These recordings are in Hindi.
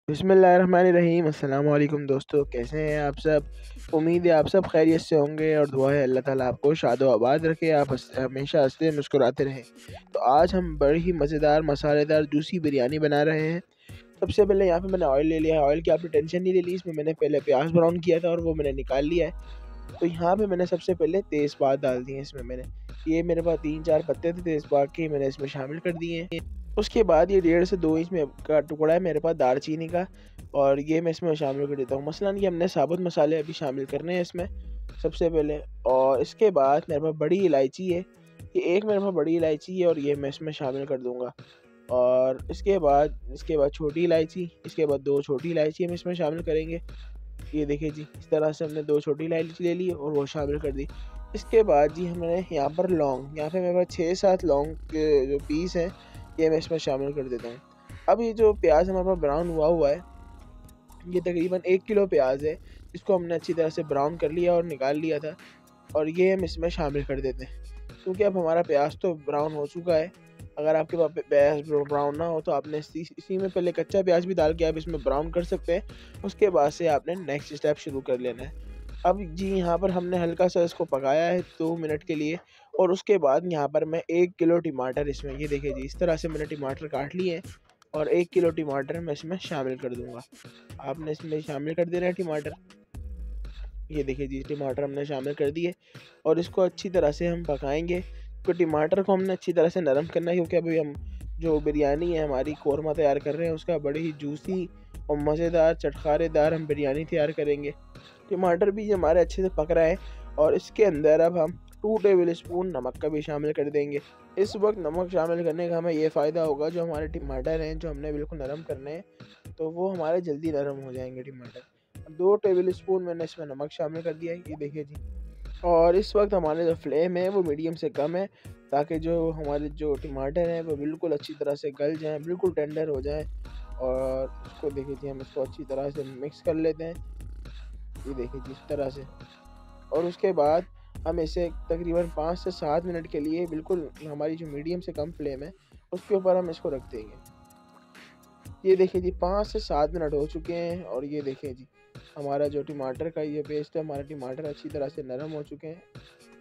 बिस्मिल्लाहिर्रहमानिर्रहीम। अस्सलाम वालेकुम दोस्तों, कैसे हैं आप सब। उम्मीद है आप सब खैरियत से होंगे और दुआ है अल्लाह ताला आपको शादो आबाद रखे, आप हमेशा हंसते मुस्कुराते रहें। तो आज हम बड़ी ही मज़ेदार मसालेदार जूसी बिरयानी बना रहे हैं। सबसे पहले यहाँ पे मैंने ऑयल ले लिया है। ऑयल की आपने टेंशन नहीं ले ली, इसमें मैंने पहले प्याज ब्राउन किया था और वो मैंने निकाल लिया है। तो यहाँ पे मैंने सबसे पहले तेज़पात डाल दिए इसमें। ये मेरे पास 3-4 पत्ते थे तेज़पात के, मैंने इसमें शामिल कर दिए हैं। उसके बाद ये 1.5 से 2 इंच में का टुकड़ा है मेरे पास दालचीनी का, और ये मैं इसमें शामिल कर देता हूँ। मसलन ये हमने साबुत मसाले अभी शामिल करने हैं इसमें सबसे पहले। और इसके बाद मेरे पास बड़ी इलायची है, ये एक मेरे पास बड़ी इलायची है और ये मैं इसमें शामिल कर दूँगा। और इसके बाद छोटी इलायची, इसके बाद 2 छोटी इलायची हम इसमें शामिल करेंगे। ये देखिए जी, इस तरह से हमने 2 छोटी इलायची ले ली और वो शामिल कर दी। इसके बाद जी हमने यहाँ पर लौंग, यहाँ पे मेरे पास 6-7 लौंग के जो पीस हैं ये मैं इसमें शामिल कर देता हूँ। अब ये जो प्याज हमारे पास ब्राउन हुआ हुआ है, ये तकरीबन 1 किलो प्याज है, इसको हमने अच्छी तरह से ब्राउन कर लिया और निकाल लिया था, और ये हम इसमें शामिल कर देते हैं। क्योंकि अब हमारा प्याज तो ब्राउन हो चुका है। अगर आपके पास प्याज ब्राउन ना हो तो आपने इसी में पहले कच्चा प्याज भी डाल के आप इसमें ब्राउन कर सकते हैं। उसके बाद से आपने नेक्स्ट स्टेप शुरू कर लेना है। अब जी यहाँ पर हमने हल्का सा इसको पकाया है 2 मिनट के लिए, और उसके बाद यहाँ पर मैं 1 किलो टमाटर इसमें, ये देखिए जी, इस तरह से मैंने टमाटर काट लिए हैं और 1 किलो टमाटर मैं इसमें शामिल कर दूँगा। आपने इसमें शामिल कर देना है टमाटर। ये देखिए जी, टमाटर हमने शामिल कर दिए और इसको अच्छी तरह से हम पकाएँगे। तो टमाटर को हमने अच्छी तरह से नरम करना है, क्योंकि अभी हम जो बिरयानी है हमारी कोरमा तैयार कर रहे हैं, उसका बड़ी ही जूसी और मज़ेदार चटखारेदार हम बिरयानी तैयार करेंगे। टमाटर भी हमारे अच्छे से पक रहा है और इसके अंदर अब हम 2 टेबल स्पून नमक का भी शामिल कर देंगे। इस वक्त नमक शामिल करने का हमें ये फ़ायदा होगा, जो हमारे टमाटर हैं जो हमने बिल्कुल नरम करने हैं, तो वो हमारे जल्दी नरम हो जाएंगे टमाटर। 2 टेबल स्पून मैंने इसमें नमक शामिल कर दिया है, ये देखिए जी। और इस वक्त हमारे जो फ्लेम है वो मीडियम से कम है, ताकि जो हमारे जो टमाटर हैं वो बिल्कुल अच्छी तरह से गल जाएँ, बिल्कुल टेंडर हो जाएँ। और इसको देखिए जी, हम इसको अच्छी तरह से मिक्स कर लेते हैं, ये देखिए जी, इस तरह से। और उसके बाद हम इसे तकरीबन 5 से 7 मिनट के लिए बिल्कुल हमारी जो मीडियम से कम फ्लेम है उसके ऊपर हम इसको रख देंगे। ये देखिए जी, 5 से 7 मिनट हो चुके हैं और ये देखिए जी, हमारा जो टमाटर का ये पेस्ट है, हमारे टमाटर अच्छी तरह से नरम हो चुके हैं।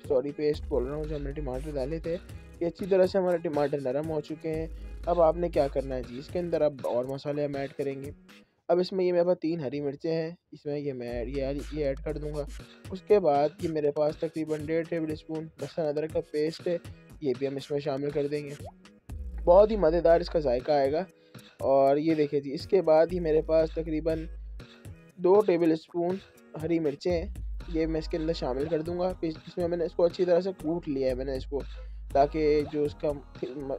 सॉरी, पेस्ट बोल रहा हूँ, जो हमने टमाटर डाले थे ये अच्छी तरह से हमारे टमाटर नरम हो चुके हैं। अब आपने क्या करना है जी, इसके अंदर अब और मसाले हम ऐड करेंगे। अब इसमें ये मेरे पास 3 हरी मिर्चें हैं, इसमें ये मैं ये ऐड कर दूँगा। उसके बाद ये मेरे पास तकरीबन 1.5 टेबल स्पून लहसुन अदरक का पेस्ट है, ये भी हम इसमें शामिल कर देंगे। बहुत ही मज़ेदार इसका जायका आएगा। और ये देखिए जी, इसके बाद ही मेरे पास तकरीबन 2 टेबल स्पून हरी मिर्चें हैं, ये मैं इसके अंदर शामिल कर दूँगा। फिर इसमें मैंने इसको अच्छी तरह से कूट लिया है मैंने इसको, ताकि जो इसका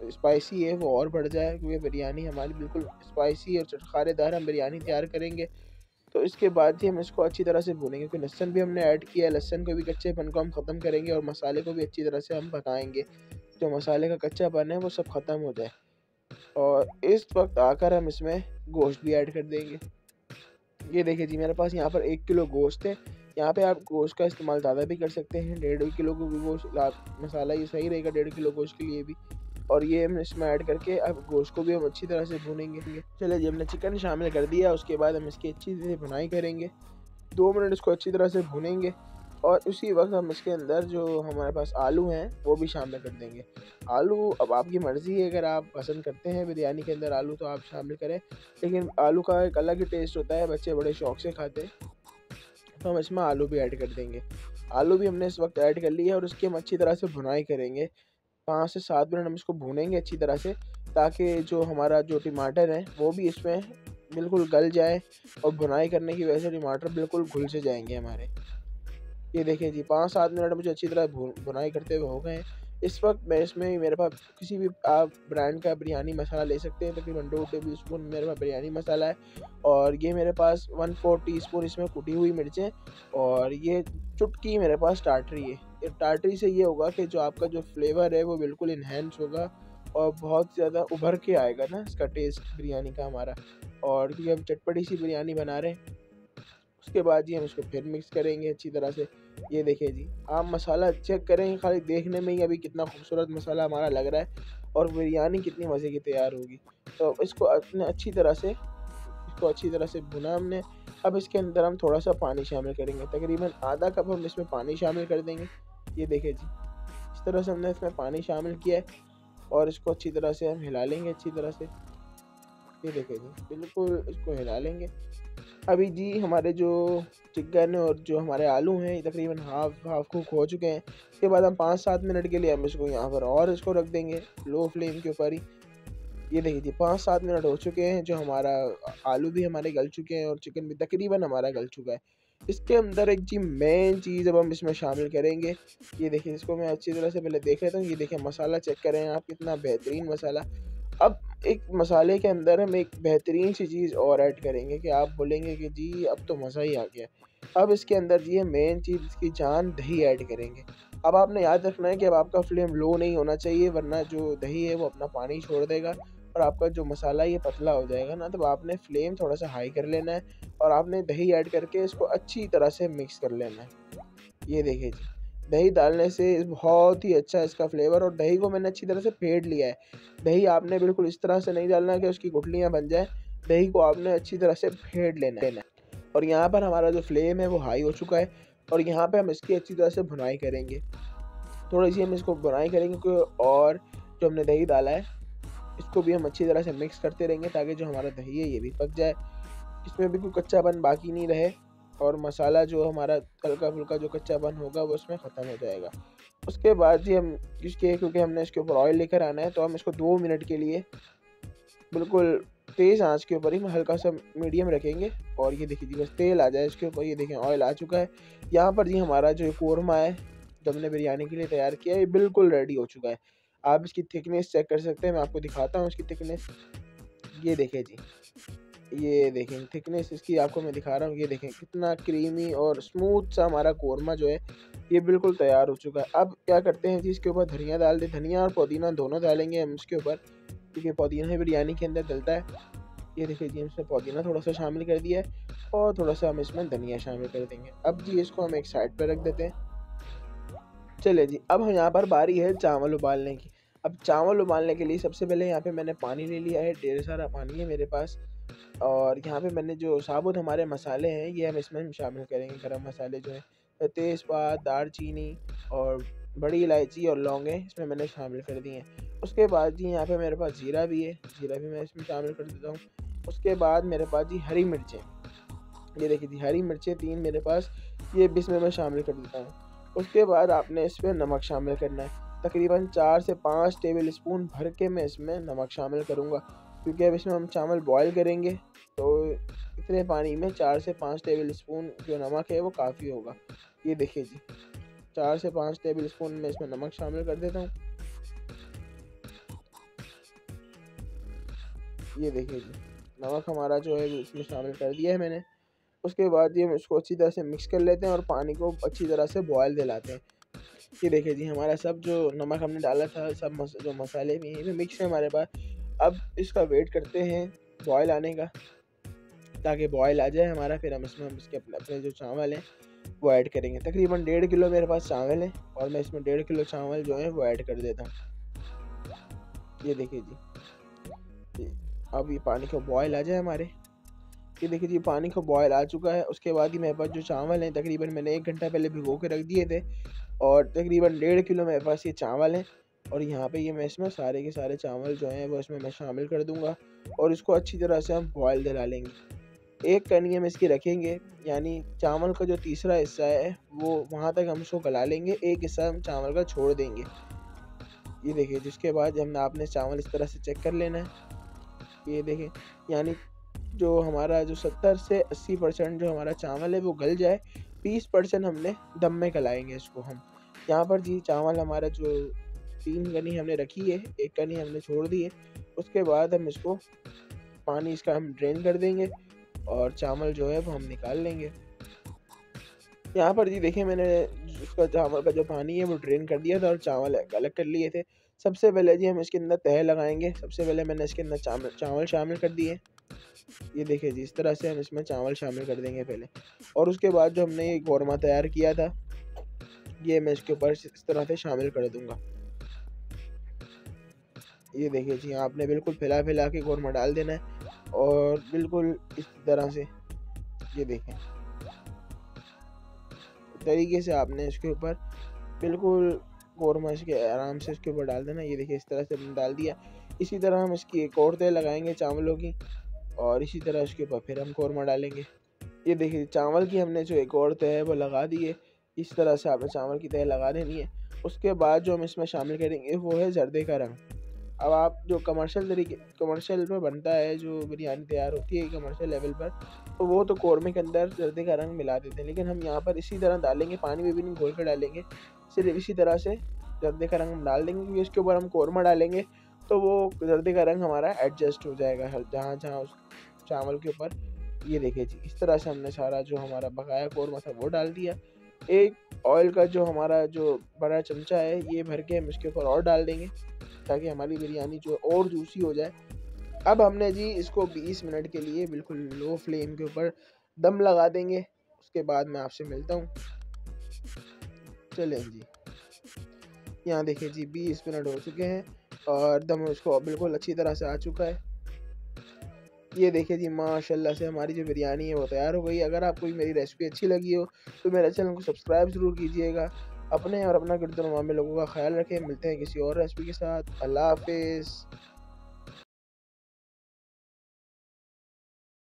स्पाइसी है वो और बढ़ जाए, क्योंकि बिरयानी हमारी बिल्कुल स्पाइसी और चटखारेदार हम बिरयानी तैयार करेंगे। तो इसके बाद ही हम इसको अच्छी तरह से भूनेंगे, क्योंकि लहसुन भी हमने ऐड किया है। लहसुन को भी कच्चेपन को हम ख़त्म करेंगे और मसाले को भी अच्छी तरह से हम पकाएँगे, जो मसाले का कच्चापन है वो सब ख़त्म हो जाए। और इस वक्त आकर हम इसमें गोश्त भी ऐड कर देंगे। ये देखिए जी, मेरे पास यहाँ पर 1 किलो गोश्त है। यहाँ पे आप गोश्त का इस्तेमाल ज़्यादा भी कर सकते हैं, 1.5 किलो को भी गोश्त मसाला ये सही रहेगा 1.5 किलो गोश्त के लिए भी। और ये हम इसमें ऐड करके अब गोश्त को भी हम अच्छी तरह से भूनेंगे। चलिए जी, हमने चिकन शामिल कर दिया, उसके बाद हम इसकी अच्छी से भुनाई करेंगे। 2 मिनट इसको अच्छी तरह से भूनेंगे और उसी वक्त हम इसके अंदर जो हमारे पास आलू हैं वो भी शामिल कर देंगे। आलू अब आपकी मर्ज़ी है, अगर आप पसंद करते हैं बिरयानी के अंदर आलू तो आप शामिल करें, लेकिन आलू का एक अलग ही टेस्ट होता है, बच्चे बड़े शौक़ से खाते हैं, तो हम इसमें आलू भी ऐड कर देंगे। आलू भी हमने इस वक्त ऐड कर लिया है और उसकी हम अच्छी तरह से भुनाई करेंगे। 5 से 7 मिनट हम इसको भूनेंगे अच्छी तरह से, ताकि जो हमारा जो टमाटर है वो भी इसमें बिल्कुल गल जाए, और भुनाई करने की वजह से टमाटर बिल्कुल घुल से जाएंगे हमारे। ये देखिए जी, 5-7 मिनट मुझे अच्छी तरह भुनाई करते हुए हो गए हैं। इस वक्त मैं इसमें मेरे पास किसी भी आप ब्रांड का बिरयानी मसाला ले सकते हैं, तकरीबन 2 टेबल स्पून मेरे पास बिरयानी मसाला है। और ये मेरे पास 1/4 टीस्पून इसमें कुटी हुई मिर्चें, और ये चुटकी मेरे पास टाटरी है। ये टाटरी से ये होगा कि जो आपका जो फ्लेवर है वो बिल्कुल इन्हेंस होगा और बहुत ज़्यादा उभर के आएगा ना इसका टेस्ट बिरयानी का हमारा। और क्योंकि हम चटपटी सी बिरयानी बना रहे हैं, उसके बाद जी हम इसको फिर मिक्स करेंगे अच्छी तरह से। ये देखिए जी, आप मसाला चेक करें, खाली देखने में ही अभी कितना खूबसूरत मसाला हमारा लग रहा है और बिरयानी कितनी मज़े की तैयार होगी। तो इसको आपने अच्छी तरह से इसको अच्छी तरह से भुना हमने। अब इसके अंदर हम थोड़ा सा पानी शामिल करेंगे, तकरीबन आधा कप हम इसमें पानी शामिल कर देंगे। ये देखिए जी, इस तरह से हमने इसमें पानी शामिल किया है और इसको अच्छी तरह से हम हिला लेंगे अच्छी तरह से। ये देखिए जी, बिल्कुल इसको हिला लेंगे। अभी जी हमारे जो चिकन और जो हमारे आलू हैं ये तकरीबन हाफ कुक हो चुके हैं। इसके बाद हम 5-7 मिनट के लिए हम इसको यहाँ पर और इसको रख देंगे लो फ्लेम के ऊपर ही। ये देखिए जी 5-7 मिनट हो चुके हैं, जो हमारा आलू भी हमारे गल चुके हैं और चिकन भी तकरीबन हमारा गल चुका है। इसके अंदर एक जी मेन चीज़ अब हम इसमें शामिल करेंगे। ये देखिए, इसको मैं अच्छी तरह से पहले देख लेता हूँ। ये देखिए मसाला चेक करें आप, कितना बेहतरीन मसाला। अब एक मसाले के अंदर हम एक बेहतरीन सी चीज़ और ऐड करेंगे कि आप बोलेंगे कि जी अब तो मज़ा ही आ गया। अब इसके अंदर जी मेन चीज़ इसकी जान दही ऐड करेंगे। अब आपने याद रखना है कि अब आपका फ्लेम लो नहीं होना चाहिए, वरना जो दही है वो अपना पानी छोड़ देगा और आपका जो मसाला ये पतला हो जाएगा ना। तब आपने फ्लेम थोड़ा सा हाई कर लेना है और आपने दही ऐड करके इसको अच्छी तरह से मिक्स कर लेना है। ये देखिए जी, दही डालने से बहुत ही अच्छा इसका फ्लेवर, और दही को मैंने अच्छी तरह से फेंट लिया है। दही आपने बिल्कुल इस तरह से नहीं डालना कि उसकी गुठलियाँ बन जाए, दही को आपने अच्छी तरह से फेंट लेना है। और यहाँ पर हमारा जो फ्लेम है वो हाई हो चुका है और यहाँ पे हम इसकी अच्छी तरह से भुनाई करेंगे। थोड़ी सी हम इसको भुनाई करेंगे और जो हमने दही डाला है इसको भी हम अच्छी तरह से मिक्स करते रहेंगे ताकि जो हमारा दही है ये भी पक जाए, इसमें भी कोई कच्चापन बाकी नहीं रहे और मसाला जो हमारा हल्का फुल्का जो कच्चापन होगा वो उसमें ख़त्म हो जाएगा। उसके बाद जी हम क्योंकि हमने इसके ऊपर ऑयल लेकर आना है, तो हम इसको 2 मिनट के लिए बिल्कुल तेज़ आंच के ऊपर ही हल्का सा मीडियम रखेंगे। और ये देखिए जी, बस तेल आ जाए इसके ऊपर। ये देखें ऑयल आ चुका है। यहाँ पर जी हमारा जो कोरमा है जो हमने बिरयानी के लिए तैयार किया है, ये बिल्कुल रेडी हो चुका है। आप इसकी थिकनेस चेक कर सकते हैं, मैं आपको दिखाता हूँ इसकी थिकनेस। ये देखें जी, ये देखें थिकनेस इसकी आपको मैं दिखा रहा हूँ। ये देखें कितना क्रीमी और स्मूथ सा हमारा कोरमा जो है ये बिल्कुल तैयार हो चुका है। अब क्या करते हैं जी, इसके ऊपर धनिया डाल दें। धनिया और पुदीना दोनों डालेंगे हम इसके ऊपर, क्योंकि पुदीना ही बिरयानी के अंदर डलता है। ये देखिए जी, हमने पुदीना थोड़ा सा शामिल कर दिया है और थोड़ा सा हम इसमें धनिया शामिल कर देंगे। अब जी इसको हम एक साइड पर रख देते हैं। चलिए जी, अब हम यहाँ पर बारी है चावल उबालने की। अब चावल उबालने के लिए सबसे पहले यहाँ पे मैंने पानी ले लिया है, ढेर सारा पानी है मेरे पास। और यहाँ पे मैंने जो साबुत हमारे मसाले हैं ये हम इसमें शामिल करेंगे। गरम मसाले जो हैं तेज़पात, दालचीनी और बड़ी इलायची और लौंगे इसमें मैंने शामिल कर दिए हैं। उसके बाद जी यहाँ पे मेरे पास जीरा भी है, जीरा भी मैं इसमें शामिल कर देता हूँ। उसके बाद मेरे पास जी हरी मिर्चें, ये देखिए जी हरी मिर्चें 3 मेरे पास, ये भी इसमें मैं शामिल कर देता हूँ। उसके बाद आपने इसमें नमक शामिल करना है। तकरीबन 4 से 5 टेबल स्पून भर के मैं इसमें नमक शामिल करूँगा, क्योंकि अब इसमें हम चावल बॉयल करेंगे तो इतने पानी में 4 से 5 टेबल स्पून जो नमक है वो काफ़ी होगा। ये देखिए जी, 4 से 5 टेबल स्पून में इसमें नमक शामिल कर देता हूँ। ये देखिए जी, नमक हमारा जो है इसमें शामिल कर दिया है मैंने। उसके बाद ये हम इसको अच्छी तरह से मिक्स कर लेते हैं और पानी को अच्छी तरह से बॉयल दिलाते हैं। ये देखिए जी, हमारा सब जो नमक हमने डाला था, सब जो मसाले भी हैं ये मिक्स है हमारे पास। अब इसका वेट करते हैं बॉयल आने का, ताकि बॉयल आ जाए हमारा। फिर हम इसमें इसके अपने अपने जो चावल हैं वो ऐड करेंगे। तकरीबन 1.5 किलो मेरे पास चावल है और मैं इसमें 1.5 किलो चावल जो है वो ऐड कर देता हूँ। ये देखिए जी, अब ये पानी को बॉयल आ जाए हमारे। ये देखिए जी, पानी को बॉयल आ चुका है। उसके बाद ही मेरे पास जो चावल हैं तकरीबन मैंने 1 घंटा पहले भिगो के रख दिए थे और तकरीबन 1.5 किलो मेरे पास ये चावल हैं। और यहाँ पे ये मैं इसमें सारे के सारे चावल जो हैं वो इसमें मैं शामिल कर दूँगा और इसको अच्छी तरह से हम बॉयल दिला लेंगे। एक कनी हम इसकी रखेंगे, यानी चावल का जो तीसरा हिस्सा है वो वहाँ तक हम उसको गला लेंगे, एक हिस्सा हम चावल का छोड़ देंगे। ये देखिए, जिसके बाद हमने आपने चावल इस तरह से चेक कर लेना है। ये देखें, यानी जो हमारा जो 70 से 80% जो हमारा चावल है वो गल जाए, 20% हमने दम में गलाएंगे इसको हम। यहाँ पर जी चावल हमारा जो 3 कनी हमने रखी है, 1 कनी हमने छोड़ दी है। उसके बाद हम इसको पानी इसका हम ड्रेन कर देंगे और चावल जो है वो हम निकाल लेंगे। यहाँ पर जी देखिए, मैंने उसका चावल का जो पानी है वो ड्रेन कर दिया था और चावल अलग कर लिए थे। सबसे पहले जी हम इसके अंदर तह लगाएंगे। सबसे पहले मैंने इसके अंदर चावल शामिल कर दिए। ये देखिए जी, इस तरह से हम इसमें चावल शामिल कर देंगे पहले, और उसके बाद जो हमने ये कौरमा तैयार किया था ये मैं इसके ऊपर इस तरह से शामिल कर दूंगा। ये देखिए जी, आपने बिल्कुल फैला फैला के कौरमा डाल देना है और बिल्कुल इस तरह से ये देखें तरीके से आपने इसके ऊपर बिल्कुल कौरमा इसके आराम से इसके ऊपर डाल देना। ये देखिए इस तरह से हमने डाल दिया। इसी तरह हम इसकी एक और तय लगाएंगे चावलों की, और इसी तरह इसके ऊपर फिर हम कौरमा डालेंगे। ये देखिए चावल की हमने जो एक और तय है वो लगा दी है। इस तरह से आपने चावल की तय लगा देनी है। उसके बाद जो हम इसमें शामिल करेंगे वो है जर्दे का रंग। अब आप जो कमर्शियल पे बनता है, जो बिरयानी तैयार होती है कमर्शियल लेवल पर, तो वो तो कौरमे के अंदर जर्दे का रंग मिला देते हैं, लेकिन हम यहाँ पर इसी तरह डालेंगे, पानी में भी नहीं घोल कर डालेंगे, सिर्फ इसी तरह से जर्दे का रंग हम डाल देंगे, क्योंकि इसके ऊपर हम कौरमा डालेंगे तो वो जर्दे का रंग हमारा एडजस्ट हो जाएगा जहाँ जहाँ उस चावल के ऊपर। ये देखिए जी इस तरह से हमने सारा जो हमारा बकाया कौरमा था वो डाल दिया। एक ऑयल का जो हमारा जो बड़ा चमचा है ये भर के हम इसके ऊपर और डाल देंगे, ताकि हमारी बिरयानी जो और जूसी हो जाए। अब हमने जी इसको 20 मिनट के लिए बिल्कुल लो फ्लेम के ऊपर दम लगा देंगे। उसके बाद मैं आपसे मिलता हूँ। चलें जी, यहाँ देखिए जी 20 मिनट हो चुके हैं और दम उसको बिल्कुल अच्छी तरह से आ चुका है। ये देखिए जी माशाल्लाह से हमारी जो बिरयानी है वो तैयार हो गई। अगर आपको मेरी रेसिपी अच्छी लगी हो तो मेरे चैनल को सब्सक्राइब ज़रूर कीजिएगा। अपने और अपना गिरदोनवा में लोगों का ख्याल रखें। मिलते हैं किसी और रेसिपी के साथ। अल्लाह हाफिज़।